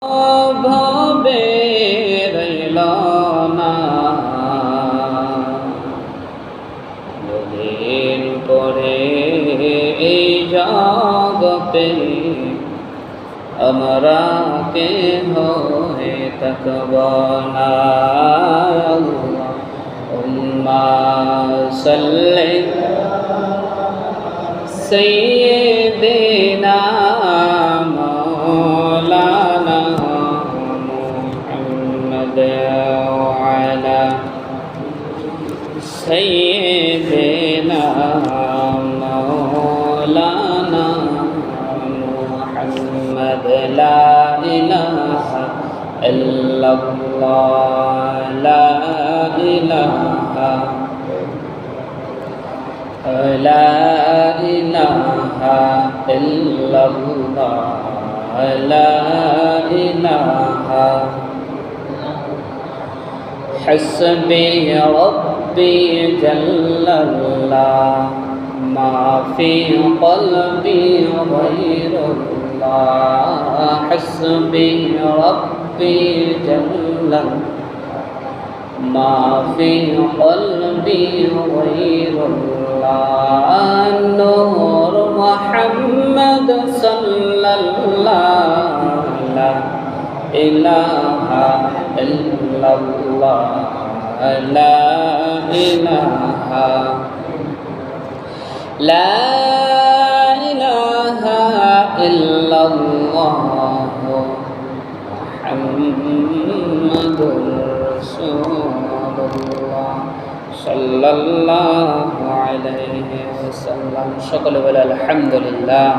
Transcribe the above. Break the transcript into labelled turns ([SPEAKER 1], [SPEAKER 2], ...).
[SPEAKER 1] ভাবে রইল না নদীর পরে এই জগতে আমরা কে হয়ে থাকব না। আল্লাহুম্মা সাল্লি সাইয়্যিদিনা মাওলানা মুহাম্মদ ওয়া আলা সাইয়্যিদিনা মাওলানা মুহাম্মদ লা ইলাহা ইল্লাল্লাহ লা ইলাহা لا إله إلا الله لا إله حسبي ربي جل الله ما في قلبي غير الله حسبي ربي جل ما في قلبي غير الله نور محمد صلى الله لا إله إلا الله لا إله لا إله إلا الله محمد সাল্লাল্লাহু আলাইহি ওয়াসাল্লাম। সকলে বলে আলহামদুলিল্লাহ।